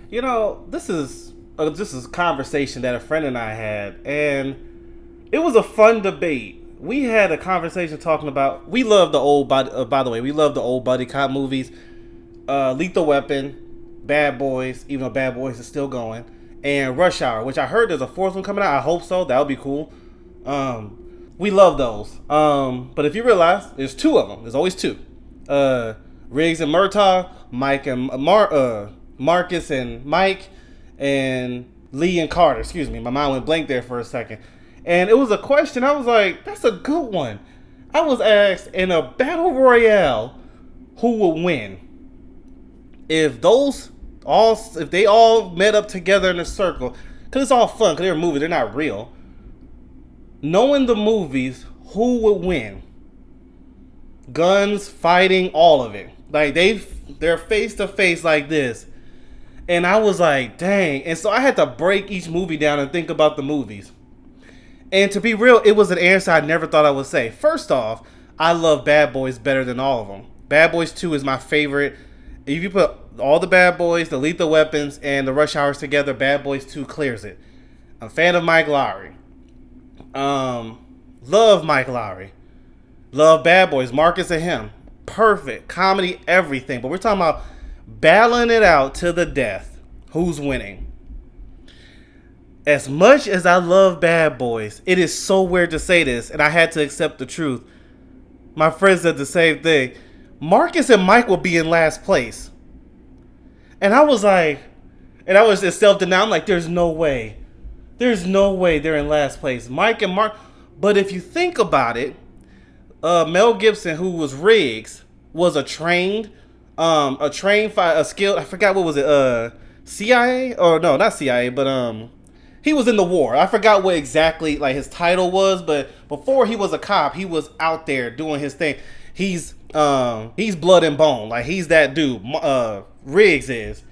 This is a conversation that a friend and I had, and it was a fun debate. We had a conversation talking about we love the old body. By the way, we love the old buddy cop movies, Lethal Weapon, Bad Boys. Even though Bad Boys is still going, and Rush Hour, which I heard there's a fourth one coming out. I hope so. That would be cool. We love those. But if you realize, there's two of them. There's always two. Riggs and Murtaugh, Mike and Marcus and Mike, and Lee and Carter. Excuse me, my mind went blank there for a second. And it was a question. I was like, that's a good one. I was asked in a battle royale, who would win if they all met up together in a circle? Because it's all fun. Because they're movies. They're not real. Knowing the movies, who would win? Guns, fighting, all of it. Like they're face to face like this. And I was like, dang. And so I had to break each movie down and think about the movies. And to be real, it was an answer I never thought I would say. First off, I love Bad Boys better than all of them. Bad Boys 2 is my favorite. If you put all the Bad Boys, the Lethal Weapons, and the Rush Hours together, Bad Boys 2 clears it. I'm a fan of Mike Lowrey. Love Mike Lowrey. Love Bad Boys, Marcus and him. Perfect. Comedy, everything. But we're talking about battling it out to the death. Who's winning? As much as I love Bad Boys, it is so weird to say this, and I had to accept the truth. My friend said the same thing. Marcus and Mike will be in last place. And I was like, and I was just self-denial. I'm like, there's no way. There's no way they're in last place. Mike and Mark. But if you think about it, Mel Gibson, who was Riggs, was a skilled, I forgot what was it, CIA? Or no, not CIA, but he was in the war. I forgot what exactly like his title was, but before he was a cop, he was out there doing his thing. He's blood and bone. Like he's that dude. Riggs is.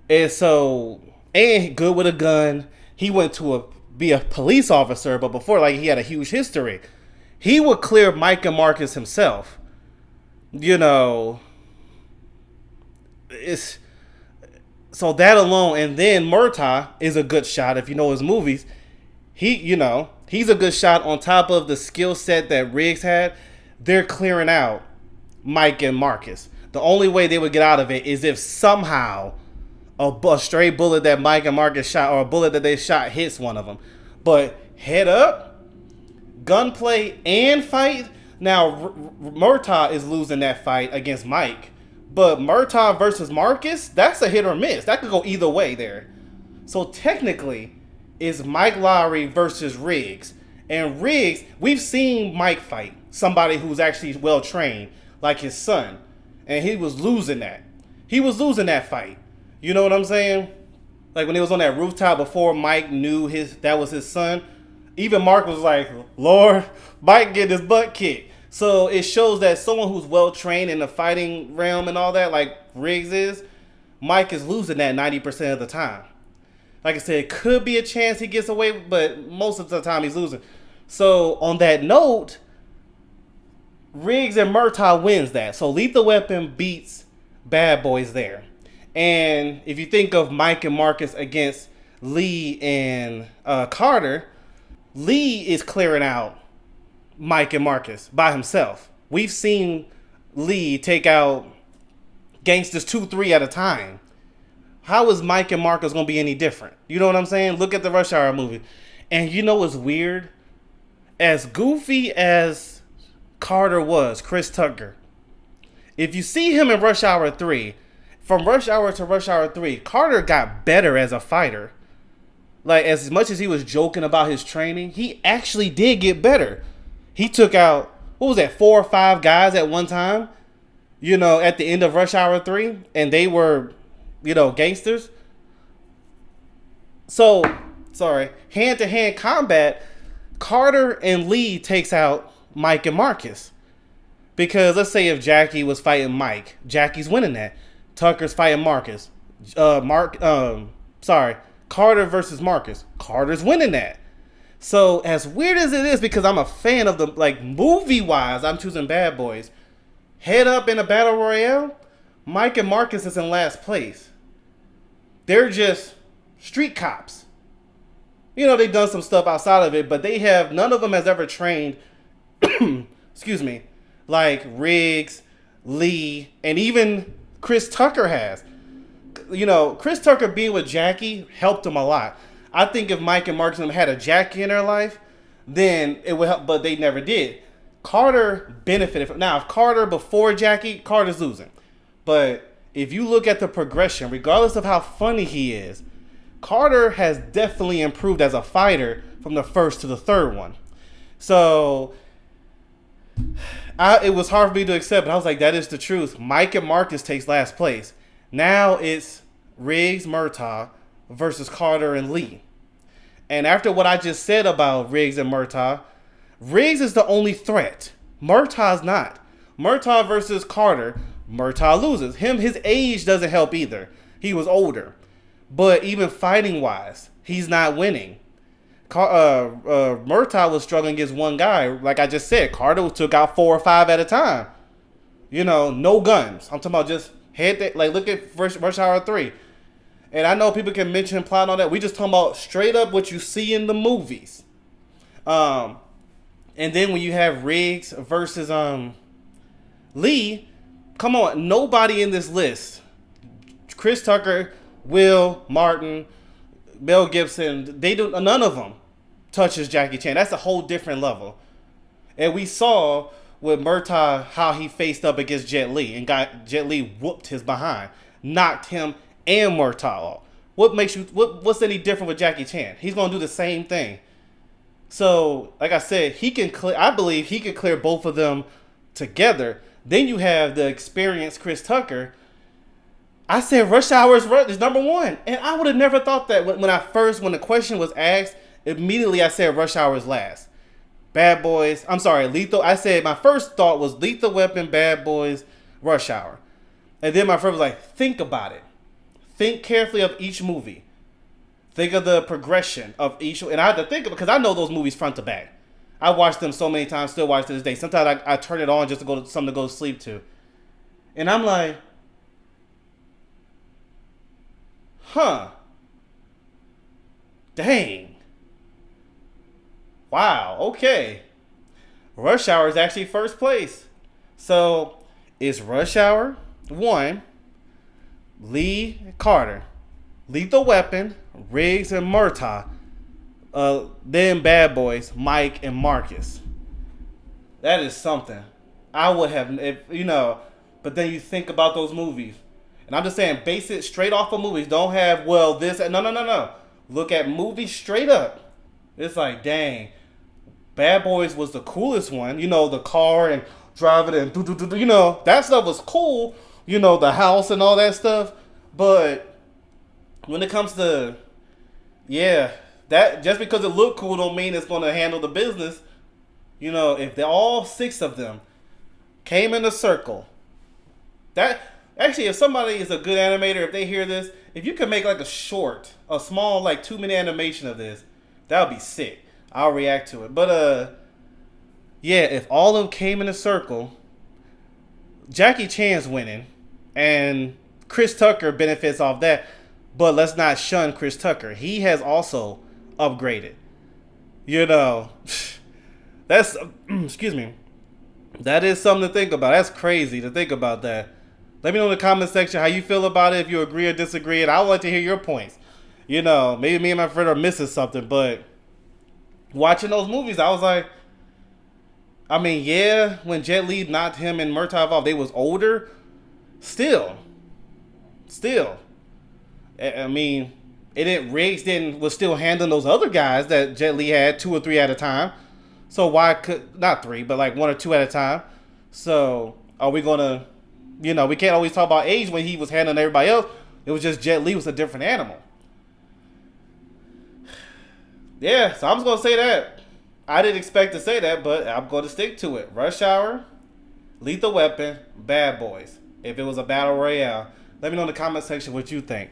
And so, and good with a gun. He went to be a police officer, but before, like, he had a huge history. He would clear Mike and Marcus himself. It's so that alone, and then Murtaugh is a good shot if you know his movies. He's a good shot on top of the skill set that Riggs had. They're clearing out Mike and Marcus. The only way they would get out of it is if somehow a stray bullet that Mike and Marcus shot, or a bullet that they shot, hits one of them. But head up, gunplay, and fight. Now, Murtaugh is losing that fight against Mike. But Murtaugh versus Marcus, that's a hit or miss. That could go either way there. So technically, it's Mike Lowrey versus Riggs. And Riggs, we've seen Mike fight somebody who's actually well trained, like his son. And he was losing that. He was losing that fight. You know what I'm saying? Like when he was on that rooftop before Mike knew that was his son. Even Mark was like, Lord, Mike get his butt kicked. So it shows that someone who's well trained in the fighting realm and all that, like Riggs is, Mike is losing that 90% of the time. Like I said, it could be a chance he gets away, but most of the time he's losing. So on that note, Riggs and Murtaugh wins that. So Lethal Weapon beats Bad Boys there. And if you think of Mike and Marcus against Lee and Carter, Lee is clearing out Mike and Marcus by himself. We've seen Lee take out gangsters 2-3 at a time. How is Mike and Marcus going to be any different? You know what I'm saying? Look at the Rush Hour movie. And you know what's weird? As goofy as Carter was, Chris Tucker, if you see him in Rush Hour 3, from Rush Hour to Rush Hour 3, Carter got better as a fighter. Like, as much as he was joking about his training, he actually did get better. He took out, 4 or 5 guys at one time, at the end of Rush Hour 3, and they were, gangsters. So, hand-to-hand combat, Carter and Lee takes out Mike and Marcus. Because let's say if Jackie was fighting Mike, Jackie's winning that. Tucker's fighting Marcus. Carter versus Marcus. Carter's winning that. So as weird as it is, because I'm a fan of the, like, movie wise, I'm choosing Bad Boys. Head up in a battle royale, Mike and Marcus is in last place. They're just street cops. You know, they've done some stuff outside of it, but they have, none of them has ever trained, excuse me, like Riggs, Lee, and even Chris Tucker has. You know, Chris Tucker being with Jackie helped him a lot. I think if Mike and Mark had a Jackie in their life, then it would help, but they never did. Carter benefited from, now if Carter before Jackie, Carter's losing. But if you look at the progression, regardless of how funny he is, Carter has definitely improved as a fighter from the first to the third one. So it was hard for me to accept, but I was like, that is the truth. Mike and Marcus takes last place. Now it's Riggs, Murtaugh versus Carter and Lee. And after what I just said about Riggs and Murtaugh, Riggs is the only threat. Murtaugh's not. Murtaugh versus Carter, Murtaugh loses. His age doesn't help either. He was older. But even fighting wise, he's not winning. Murtaugh was struggling against one guy. Like I just said, Carter took out 4 or 5 at a time. You know, no guns. I'm talking about just head that, like look at Rush Hour 3. And I know people can mention plot and all that. We just talking about straight up what you see in the movies. And then when you have Riggs versus Lee, come on, nobody in this list, Chris Tucker, Will, Martin, Mel Gibson, none of them touches Jackie Chan. That's a whole different level. And we saw with Murtaugh how he faced up against Jet Li and got Jet Li whooped his behind, knocked him and Murtaugh off. What's any different with Jackie Chan? He's gonna do the same thing. So, like I said, I believe he can clear both of them together. Then you have the experienced Chris Tucker. I said Rush Hour is number 1. And I would have never thought that when the question was asked, immediately I said Rush Hour is last. Lethal. I said my first thought was Lethal Weapon, Bad Boys, Rush Hour. And then my friend was like, think about it. Think carefully of each movie. Think of the progression of each. And I had to think of it because I know those movies front to back. I watched them so many times, still watch to this day. Sometimes I turn it on just to something to go to sleep to. And I'm like, dang. Wow, okay. Rush Hour is actually first place. So, it's Rush Hour 1, Lee Carter, Lethal Weapon, Riggs and Murtaugh, then Bad Boys, Mike and Marcus. That is something. I would have, but then you think about those movies. And I'm just saying, base it straight off of movies. Don't have, this. No. Look at movies straight up. It's like, dang. Bad Boys was the coolest one. You know, the car and driving and that stuff was cool. You know, the house and all that stuff. But when it comes to, that just because it looked cool don't mean it's going to handle the business. You know, if all 6 of them came in a circle, actually, if somebody is a good animator, if they hear this, if you could make like a small like 2-minute animation of this, that would be sick. I'll react to it. But if all of them came in a circle, Jackie Chan's winning, and Chris Tucker benefits off that. But let's not shun Chris Tucker. He has also upgraded. You know, that's excuse me. That is something to think about. That's crazy to think about that. Let me know in the comment section how you feel about it, if you agree or disagree, and I would like to hear your points. You know, maybe me and my friend are missing something, but watching those movies, I was like, I mean, when Jet Li knocked him and Murtaugh off, they was older. Still. I mean, Riggs was still handling those other guys that Jet Li had 2 or 3 at a time. So why not 3, but like 1 or 2 at a time. So are we gonna, we can't always talk about age when he was handling everybody else. It was just Jet Li was a different animal. Yeah, so I'm just gonna say that. I didn't expect to say that, but I'm gonna stick to it. Rush Hour, Lethal Weapon, Bad Boys. If it was a battle royale, let me know in the comment section what you think.